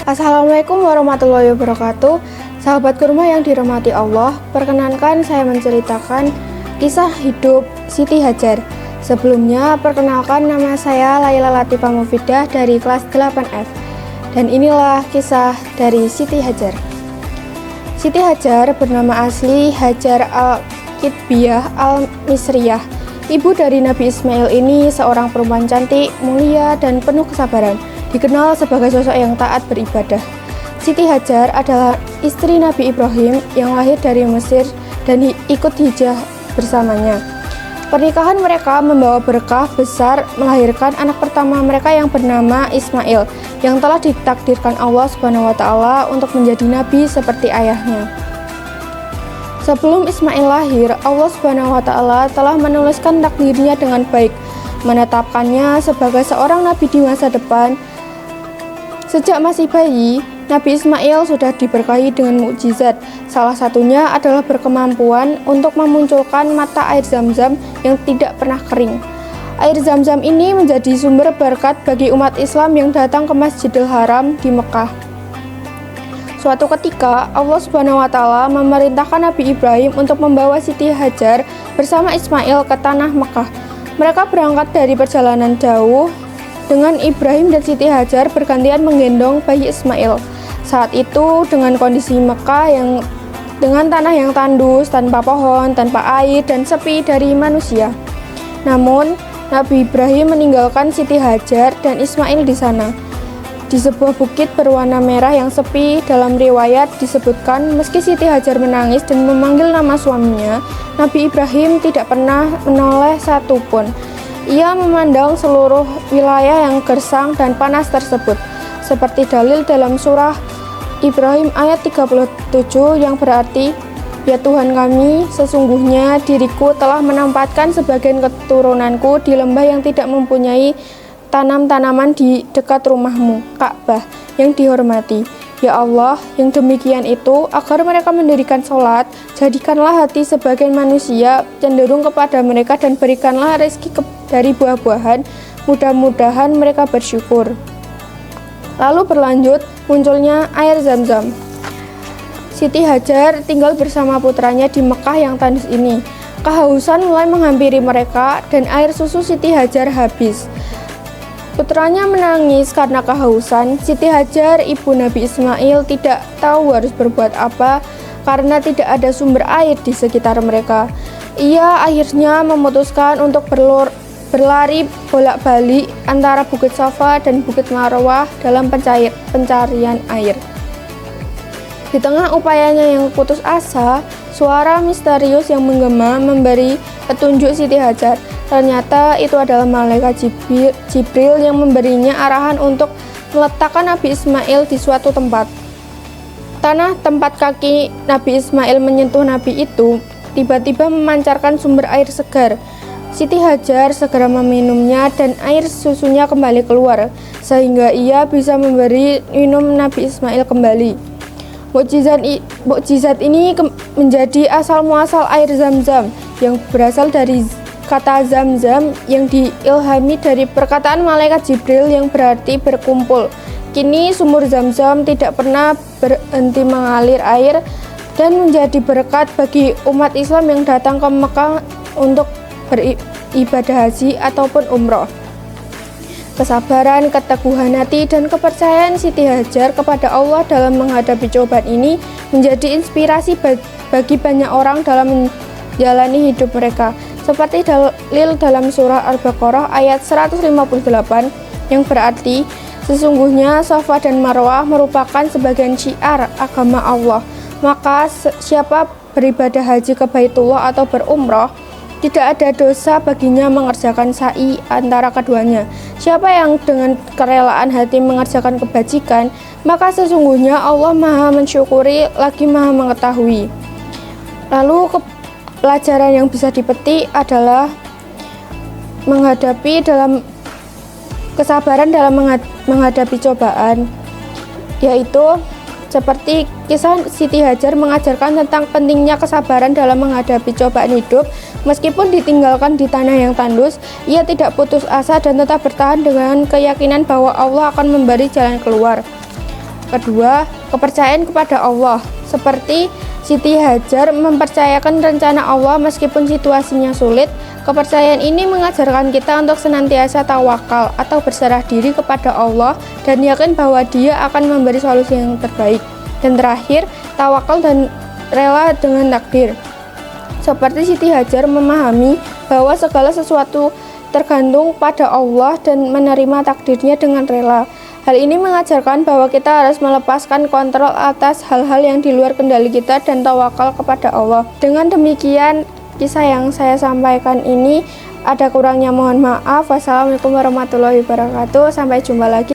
Assalamualaikum warahmatullahi wabarakatuh. Sahabat kurma yang dirahmati Allah, perkenankan saya menceritakan kisah hidup Siti Hajar. Sebelumnya, perkenalkan nama saya Laila Latifah Mufidah dari kelas 8F. Dan inilah kisah dari Siti Hajar. Siti Hajar bernama asli Hajar Al-Kitbiyah Al-Misriyah. Ibu dari Nabi Ismail ini seorang perempuan cantik, mulia, dan penuh kesabaran. Dikenal sebagai sosok yang taat beribadah. Siti Hajar adalah istri Nabi Ibrahim yang lahir dari Mesir dan ikut hijrah bersamanya. Pernikahan mereka membawa berkah besar, melahirkan anak pertama mereka yang bernama Ismail, yang telah ditakdirkan Allah SWT untuk menjadi nabi seperti ayahnya. Sebelum Ismail lahir, Allah SWT telah menuliskan takdirnya dengan baik, menetapkannya sebagai seorang nabi di masa depan. Sejak masih bayi, Nabi Ismail sudah diberkahi dengan mukjizat. Salah satunya adalah berkemampuan untuk memunculkan mata air Zam-Zam yang tidak pernah kering. Air Zam-Zam ini menjadi sumber berkat bagi umat Islam yang datang ke Masjidil Haram di Mekah. Suatu ketika, Allah SWT memerintahkan Nabi Ibrahim untuk membawa Siti Hajar bersama Ismail ke tanah Mekah. Mereka berangkat dari perjalanan jauh dengan Ibrahim dan Siti Hajar bergantian menggendong bayi Ismail. Saat itu dengan kondisi Mekah yang dengan tanah yang tandus, tanpa pohon, tanpa air, dan sepi dari manusia. Namun, Nabi Ibrahim meninggalkan Siti Hajar dan Ismail di sana. Di sebuah bukit berwarna merah yang sepi, dalam riwayat disebutkan meski Siti Hajar menangis dan memanggil nama suaminya, Nabi Ibrahim tidak pernah menoleh satupun. Ia memandang seluruh wilayah yang gersang dan panas tersebut, seperti dalil dalam surah Ibrahim ayat 37 yang berarti, "Ya Tuhan kami, sesungguhnya diriku telah menempatkan sebagian keturunanku di lembah yang tidak mempunyai tanam-tanaman di dekat rumahmu, Ka'bah, yang dihormati. Ya Allah, yang demikian itu, agar mereka mendirikan sholat, jadikanlah hati sebagian manusia cenderung kepada mereka dan berikanlah rezeki dari buah-buahan, mudah-mudahan mereka bersyukur." Lalu berlanjut, munculnya air Zam-Zam. Siti Hajar tinggal bersama putranya di Mekah yang tandus ini. Kehausan mulai menghampiri mereka dan air susu Siti Hajar habis. Putranya menangis karena kehausan. Siti Hajar, ibu Nabi Ismail, tidak tahu harus berbuat apa karena tidak ada sumber air di sekitar mereka. Ia akhirnya memutuskan untuk berlari bolak-balik antara Bukit Safa dan Bukit Marwah dalam pencarian air. Di tengah upayanya yang putus asa, suara misterius yang menggema memberi petunjuk Siti Hajar. Ternyata itu adalah malaikat Jibril yang memberinya arahan untuk meletakkan Nabi Ismail di suatu tempat. Tanah tempat kaki Nabi Ismail menyentuh Nabi itu tiba-tiba memancarkan sumber air segar. Siti Hajar segera meminumnya dan air susunya kembali keluar, sehingga ia bisa memberi minum Nabi Ismail kembali. Mukjizat ini menjadi asal muasal air Zam-Zam yang berasal dari kata Zam-Zam yang diilhami dari perkataan malaikat Jibril yang berarti berkumpul. Kini sumur Zam-Zam tidak pernah berhenti mengalir air dan menjadi berkat bagi umat Islam yang datang ke Mekah untuk beribadah haji ataupun umroh. Kesabaran, keteguhan hati, dan kepercayaan Siti Hajar kepada Allah dalam menghadapi cobaan ini menjadi inspirasi bagi banyak orang dalam menjalani hidup mereka. Seperti dalil dalam surah Al-Baqarah ayat 158 yang berarti, sesungguhnya Safa dan Marwah merupakan sebagian syiar agama Allah. Maka siapa beribadah haji ke Baitullah atau berumrah, tidak ada dosa baginya mengerjakan sa'i antara keduanya. Siapa yang dengan kerelaan hati mengerjakan kebajikan, maka sesungguhnya Allah Maha mensyukuri lagi Maha mengetahui. Lalu pelajaran yang bisa dipetik adalah kesabaran dalam menghadapi cobaan, yaitu seperti kisah Siti Hajar mengajarkan tentang pentingnya kesabaran dalam menghadapi cobaan hidup. Meskipun ditinggalkan di tanah yang tandus, ia tidak putus asa dan tetap bertahan dengan keyakinan bahwa Allah akan memberi jalan keluar. Kedua, kepercayaan kepada Allah. Seperti Siti Hajar mempercayakan rencana Allah meskipun situasinya sulit. Kepercayaan ini mengajarkan kita untuk senantiasa tawakal atau berserah diri kepada Allah dan yakin bahwa Dia akan memberi solusi yang terbaik. Dan terakhir, tawakal dan rela dengan takdir. Seperti Siti Hajar memahami bahwa segala sesuatu tergantung pada Allah dan menerima takdirnya dengan rela. Hal ini mengajarkan bahwa kita harus melepaskan kontrol atas hal-hal yang di luar kendali kita dan tawakal kepada Allah. Dengan demikian, kisah yang saya sampaikan ini ada kurangnya mohon maaf. Wassalamualaikum warahmatullahi wabarakatuh. Sampai jumpa lagi